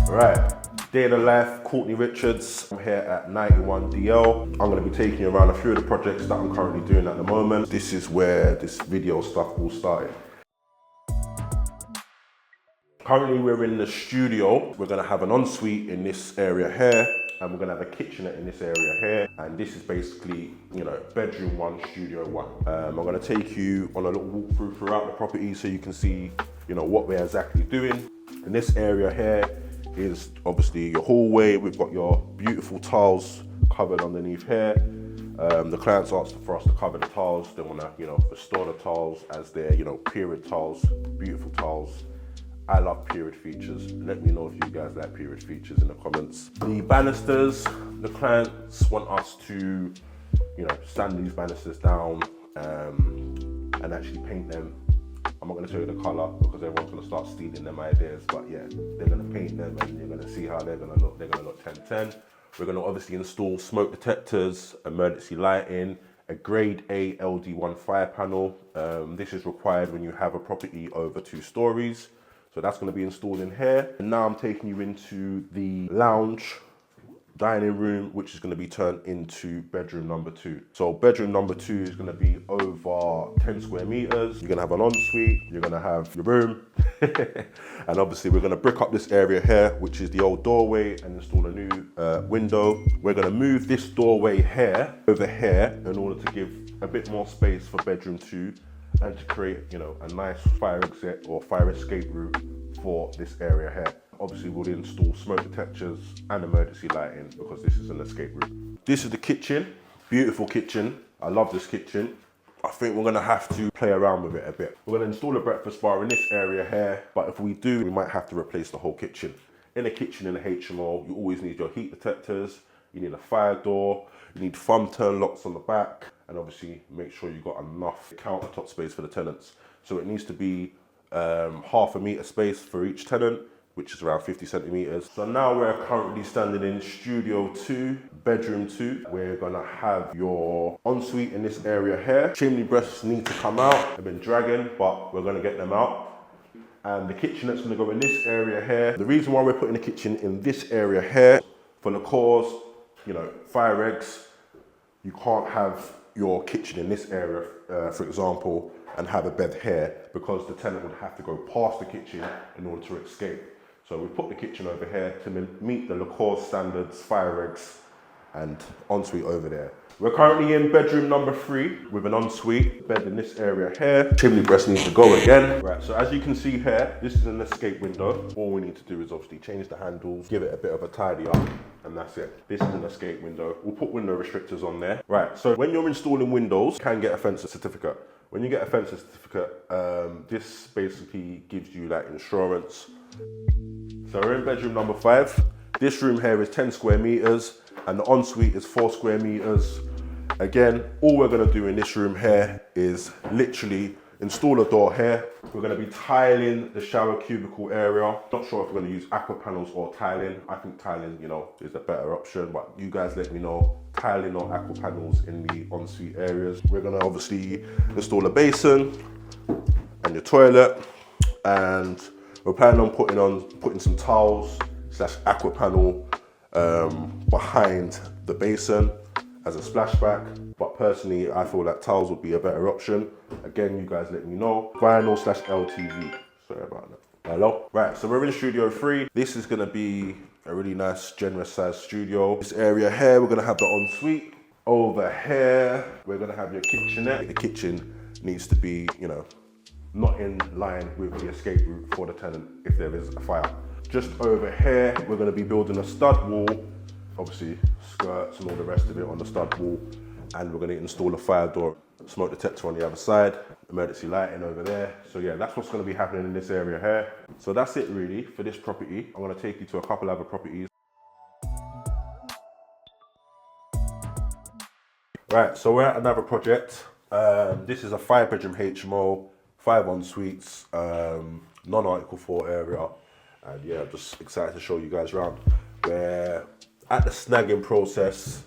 Right, day of the life, Courtney Richards. I'm here at 91 DL. I'm going to be taking you around a few of the projects that I'm currently doing at the moment. This is where this video stuff all started. Currently we're in the studio. We're going to have an ensuite in this area here, and we're going to have a kitchenette in this area here. And this is basically, you know, bedroom one, studio one. I'm going to take you on a little walkthrough throughout the property so you can see, you know, what we're exactly doing. In this area here is obviously your hallway. We've got your beautiful tiles covered underneath here. The clients asked for us to cover the tiles. They want to, you know, restore the tiles as they're, you know, period tiles, beautiful tiles. I love period features. Let me know if you guys like period features in the comments. The banisters, the clients want us to, you know, sand these banisters down and actually paint them. I'm not going to show you the colour because everyone's going to start stealing them ideas, but yeah, they're going to paint them and you're going to see how they're going to look. They're going to look 10-10. We're going to obviously install smoke detectors, emergency lighting, a grade A LD1 fire panel. This is required when you have a property over 2 stories. So that's going to be installed in here. And now I'm taking you into the lounge, dining room, which is going to be turned into bedroom number 2. So bedroom number 2 is going to be over 10 square meters. You're going to have an ensuite, you're going to have your room. And obviously we're going to brick up this area here, which is the old doorway, and install a new window. We're going to move this doorway here over here in order to give a bit more space for bedroom 2 and to create, you know, a nice fire exit or fire escape route for this area here. Obviously we'll install smoke detectors and emergency lighting because this is an escape route. This is the kitchen, beautiful kitchen. I love this kitchen. I think we're gonna have to play around with it a bit. We're gonna install a breakfast bar in this area here, but if we do, we might have to replace the whole kitchen. In a kitchen in a HMO, you always need your heat detectors, you need a fire door, you need thumb turn locks on the back, and obviously make sure you've got enough countertop space for the tenants. So it needs to be half a meter space for each tenant, which is around 50 centimeters. So now we're currently standing in studio 2, bedroom 2. We're gonna have your ensuite in this area here. Chimney breasts need to come out. They've been dragging, but we're gonna get them out. And the kitchenette's gonna go in this area here. The reason why we're putting the kitchen in this area here, for the cause, you know, fire eggs, you can't have your kitchen in this area, for example, and have a bed here because the tenant would have to go past the kitchen in order to escape. So we put the kitchen over here to meet the LaCour standards, fire eggs, and ensuite over there. We're currently in bedroom number 3 with an ensuite bed in this area here. Chimney breast needs to go again. Right, so as you can see here, this is an escape window. All we need to do is obviously change the handles, give it a bit of a tidy up, and that's it. This is an escape window. We'll put window restrictors on there. Right, so when you're installing windows, you can get a fence certificate. When you get a fence certificate, this basically gives you that insurance. So we're in bedroom number 5. This room here is 10 square meters and the ensuite is 4 square meters. Again, all we're gonna do in this room here is literally install a door here. We're gonna be tiling the shower cubicle area. Not sure if we're gonna use aqua panels or tiling. I think tiling, you know, is a better option, but you guys let me know. Tiling or aqua panels in the ensuite areas. We're gonna obviously install a basin and your toilet, and we're planning on putting some tiles / aqua panel behind the basin as a splashback. But personally, I feel that tiles would be a better option. Again, you guys let me know. Vinyl / LTV. Sorry about that. Hello? Right, so we're in studio 3. This is gonna be a really nice, generous sized studio. This area here, we're gonna have the ensuite. Over here, we're gonna have your kitchenette. The kitchen needs to be, you know, not in line with the escape route for the tenant if there is a fire. Just over here, we're gonna be building a stud wall, obviously skirts and all the rest of it on the stud wall, and we're gonna install a fire door, smoke detector on the other side, emergency lighting over there. So yeah, that's what's gonna be happening in this area here. So that's it really for this property. I'm gonna take you to a couple other properties. Right, so we're at another project. This is a 5-bedroom HMO, 5 ensuites, non-Article 4 area. And yeah, I'm just excited to show you guys around. We're at the snagging process.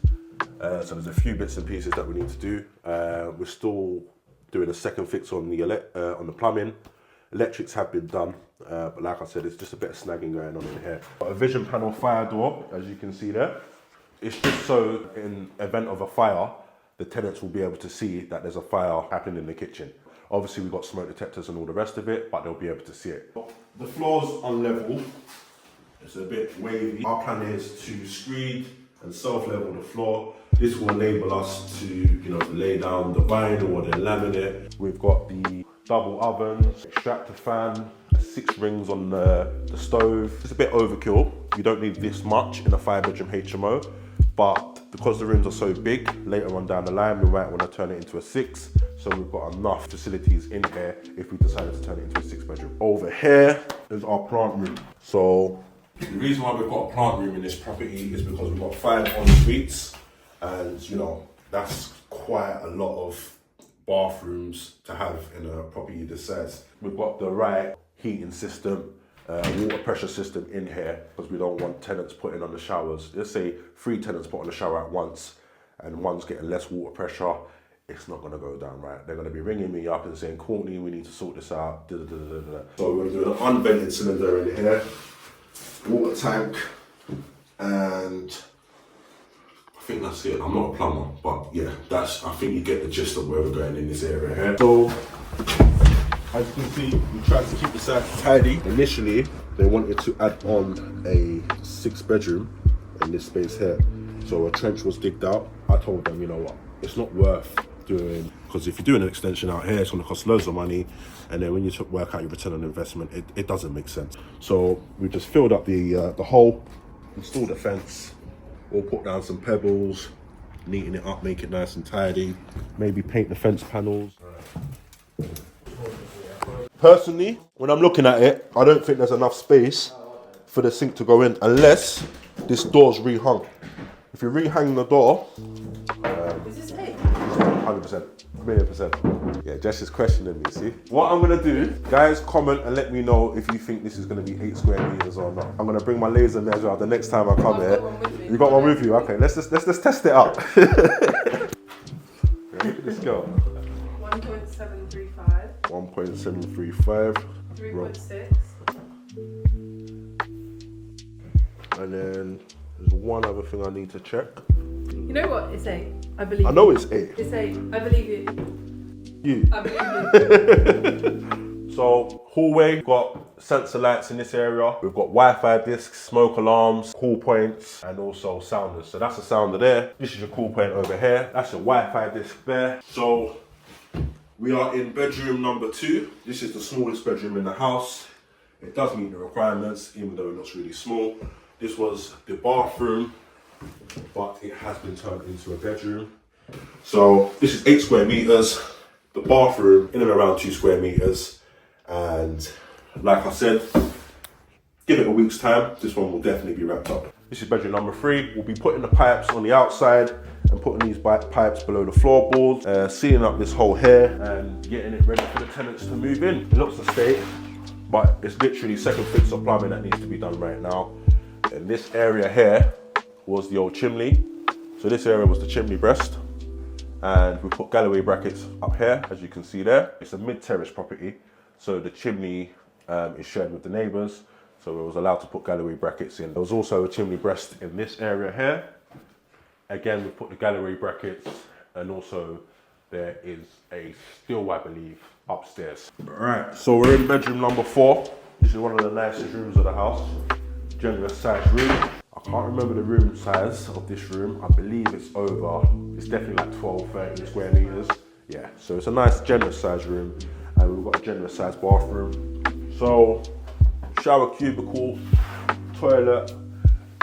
So there's a few bits and pieces that we need to do. We're still doing a second fix on the plumbing. Electrics have been done, but like I said, it's just a bit of snagging going on in here. Got a vision panel fire door, as you can see there. It's just so in event of a fire, the tenants will be able to see that there's a fire happening in the kitchen. Obviously, we've got smoke detectors and all the rest of it, but they'll be able to see it. The floor's unlevel. It's a bit wavy. Our plan is to screed and self-level the floor. This will enable us to, lay down the vinyl or the laminate. We've got the double ovens, extractor fan, 6 rings on the stove. It's a bit overkill. You don't need this much in a 5-bedroom HMO, but because the rooms are so big, later on down the line, we might want to turn it into a 6. So we've got enough facilities in here if we decided to turn it into a 6-bedroom. Over here is our plant room. So the reason why we've got a plant room in this property is because we've got 5 en-suites, and that's quite a lot of bathrooms to have in a property this size. We've got the right heating system, water pressure system in here, because we don't want tenants putting on the showers. Let's say 3 tenants put on the shower at once and one's getting less water pressure. It's not going to go down right. They're going to be ringing me up and saying, Courtney, we need to sort this out. So we're going to do an unvented cylinder in here, water tank, and I think that's it. I'm not a plumber, but yeah, I think you get the gist of where we're going in this area here. So, as you can see, we tried to keep the side tidy. Initially, they wanted to add on a 6-bedroom in this space here. So a trench was digged out. I told them, you know what, it's not worth doing, because if you're doing an extension out here, it's going to cost loads of money, and then when you work out your return on investment, it doesn't make sense. So we just filled up the hole, installed a fence, or put down some pebbles, neaten it up, make it nice and tidy, maybe paint the fence panels. Personally, when I'm looking at it, I don't think there's enough space for the sink to go in unless this door's rehung. If you rehang the door, is this 8? 100%, a million percent. Yeah, Jess is questioning me, see? What I'm gonna do, guys, comment and let me know if you think this is gonna be 8 square meters or not. I'm gonna bring my laser measure the next time I come here. You got one with you? Okay, let's just test it out. Yeah, look at this girl. 1.735. 1.735. 3.6. And then there's one other thing I need to check. You know what? It's 8. I believe. I know it's 8. It's 8. I believe you. You. I believe you. So hallway, got sensor lights in this area. We've got Wi-Fi discs, smoke alarms, call points, and also sounders. So that's a sounder there. This is your call point over here. That's your Wi-Fi disc there. So we are in bedroom number 2. This is the smallest bedroom in the house. It does meet the requirements, even though it looks really small. This was the bathroom, but it has been turned into a bedroom. So this is 8 square meters. The bathroom in and around 2 square meters. And like I said, give it a week's time, this one will definitely be wrapped up. This is bedroom number 3. We'll be putting the pipes on the outside and putting these pipes below the floorboards, sealing up this hole here and getting it ready for the tenants to move in. It looks a state, but it's literally second fix of plumbing that needs to be done right now. And this area here was the old chimney. So this area was the chimney breast. And we put Galloway brackets up here, as you can see there. It's a mid-terrace property, so the chimney is shared with the neighbours. So we was allowed to put Galloway brackets in. There was also a chimney breast in this area here. Again, we put the Galloway brackets, and also there is a still, I believe, upstairs. Right, so we're in bedroom number 4. This is one of the nicest rooms of the house. Generous size room. I can't remember the room size of this room. I believe it's definitely like 12, 13 square meters. Yeah, so it's a nice generous size room, and we've got a generous size bathroom. So, shower cubicle, toilet.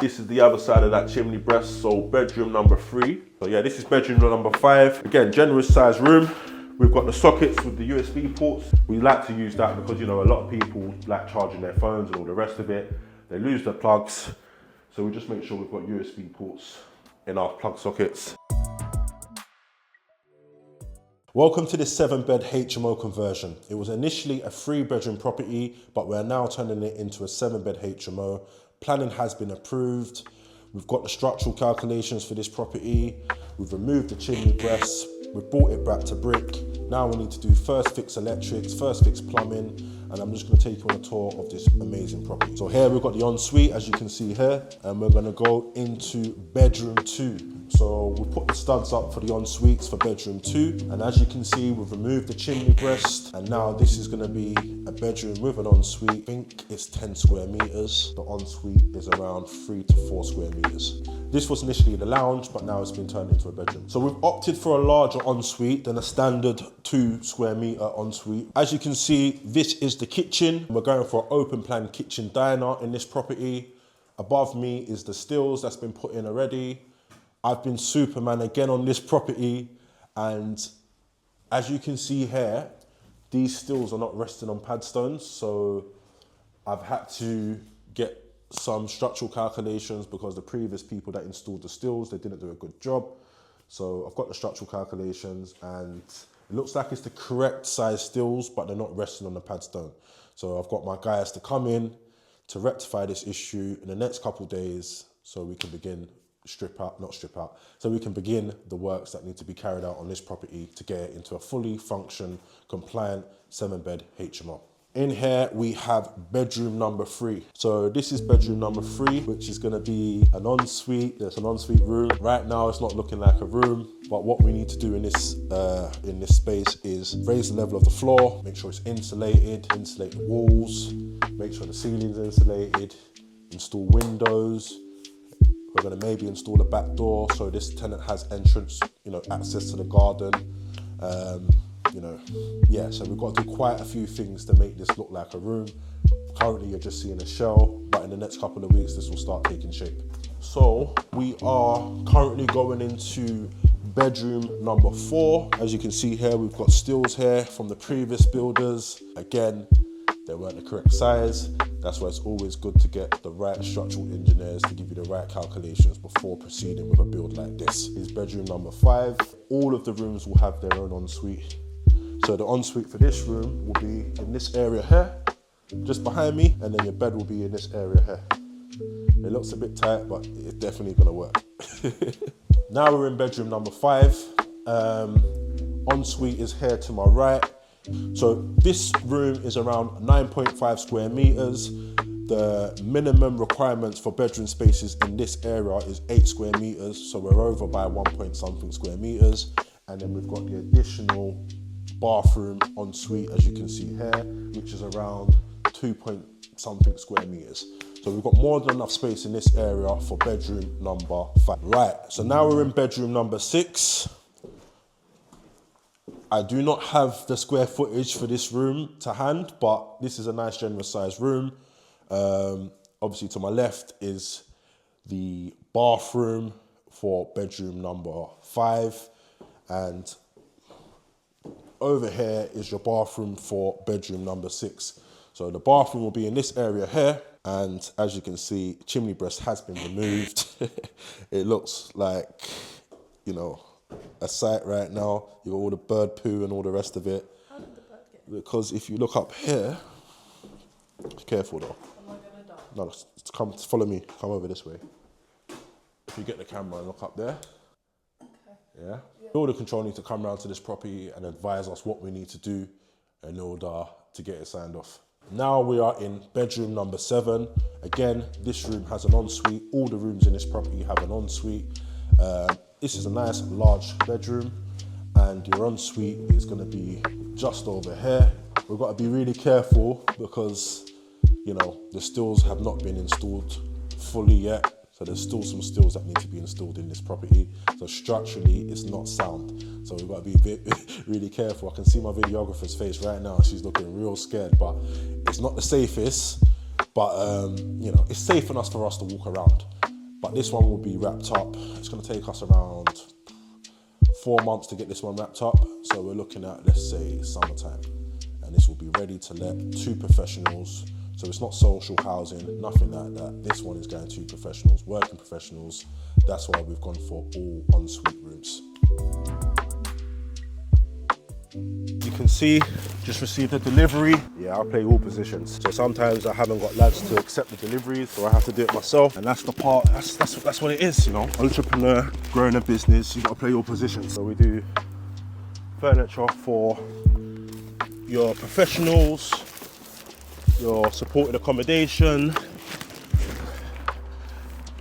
This is the other side of that chimney breast, so bedroom number 3. So yeah, this is bedroom number 5. Again, generous size room. We've got the sockets with the USB ports. We like to use that because, a lot of people like charging their phones and all the rest of it. They lose their plugs. So we just make sure we've got USB ports in our plug sockets. Welcome to this 7-bed HMO conversion. It was initially a 3-bedroom property, but we're now turning it into a 7-bed HMO. Planning has been approved. We've got the structural calculations for this property. We've removed the chimney breasts, We've brought it back to brick. Now we need to do first fix electrics, first fix plumbing, and I'm just gonna take you on a tour of this amazing property. So here we've got the ensuite, as you can see here, and we're gonna go into bedroom 2. So we put the studs up for the ensuites for bedroom 2, and as you can see, we've removed the chimney breast, and now this is gonna be a bedroom with an ensuite. I think it's 10 square meters. The ensuite is around 3 to 4 square meters. This was initially the lounge, but now it's been turned into a bedroom. So we've opted for a larger ensuite than a standard 2 square meter ensuite. As you can see, this is the kitchen. We're going for an open plan kitchen diner in this property. Above me is the stills that's been put in already. I've been Superman again on this property, and as you can see here, these stills are not resting on padstones, so I've had to get some structural calculations because the previous people that installed the stills, they didn't do a good job. So I've got the structural calculations, and it looks like it's the correct size stills, but they're not resting on the padstone. So I've got my guys to come in to rectify this issue in the next couple of days, so we can begin so we can begin the works that need to be carried out on this property to get it into a fully function, compliant 7-bed HMO. In here, we have bedroom number 3. So this is bedroom number 3, which is gonna be an ensuite. There's an ensuite room. Right now, it's not looking like a room, but what we need to do in this space is raise the level of the floor, make sure it's insulated, insulate the walls, make sure the ceiling's insulated, install windows. We're gonna maybe install a back door so this tenant has entrance, access to the garden. So we've got to do quite a few things to make this look like a room. Currently you're just seeing a shell, but in the next couple of weeks this will start taking shape. So we are currently going into bedroom number 4. As you can see here, we've got stills here from the previous builders. Again, they weren't the correct size. That's why it's always good to get the right structural engineers to give you the right calculations before proceeding with a build like this. Is bedroom number 5. All of the rooms will have their own ensuite. So the ensuite for this room will be in this area here, just behind me, and then your bed will be in this area here. It looks a bit tight, but it's definitely gonna work. Now we're in bedroom number 5. Ensuite is here to my right. So this room is around 9.5 square meters. The minimum requirements for bedroom spaces in this area is 8 square meters. So we're over by 1 square meters. And then we've got the additional bathroom ensuite, as you can see here, which is around 2 square meters. So we've got more than enough space in this area for bedroom number 5. Right, so now we're in bedroom number 6. I do not have the square footage for this room to hand, but this is a nice generous sized room. Obviously to my left is the bathroom for bedroom number 5, and over here is your bathroom for bedroom number 6. So the bathroom will be in this area here, and as you can see, chimney breast has been removed. It looks like, a sight right now. You got all the bird poo and all the rest of it. How did the bird get? Because if you look up here, be careful though. Am I gonna die? No, come follow me. Come over this way. If you get the camera and look up there. Okay. Yeah. Builder control need to come around to this property and advise us what we need to do in order to get it signed off. Now we are in bedroom number 7. Again, this room has an ensuite. All the rooms in this property have an ensuite. This is a nice large bedroom, and your ensuite is going to be just over here. We've got to be really careful because, the stills have not been installed fully yet. So there's still some stills that need to be installed in this property. So structurally, it's not sound. So we've got to be really careful. I can see my videographer's face right now. She's looking real scared, but it's not the safest. But, it's safe enough for us to walk around. But this one will be wrapped up. It's going to take us around 4 months to get this one wrapped up. So we're looking at, let's say, summertime. And this will be ready to let 2 professionals. So it's not social housing, nothing like that. This one is going to professionals, working professionals. That's why we've gone for all ensuite rooms. You can see, just received a delivery. Yeah, I'll play all positions. So sometimes I haven't got lads to accept the deliveries, so I have to do it myself. And that's the part, that's what it is, Entrepreneur, growing a business, you gotta play all positions. So we do furniture for your professionals, your supported accommodation,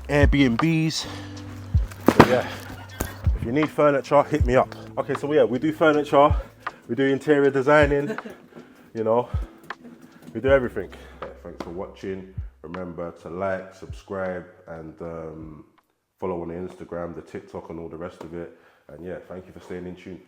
Airbnbs. So yeah, if you need furniture, hit me up. Okay, so yeah, we do furniture, we do interior designing, you know, we do everything. Yeah, thanks for watching. Remember to like, subscribe, and follow on the Instagram, the TikTok, and all the rest of it. And yeah, thank you for staying in tune.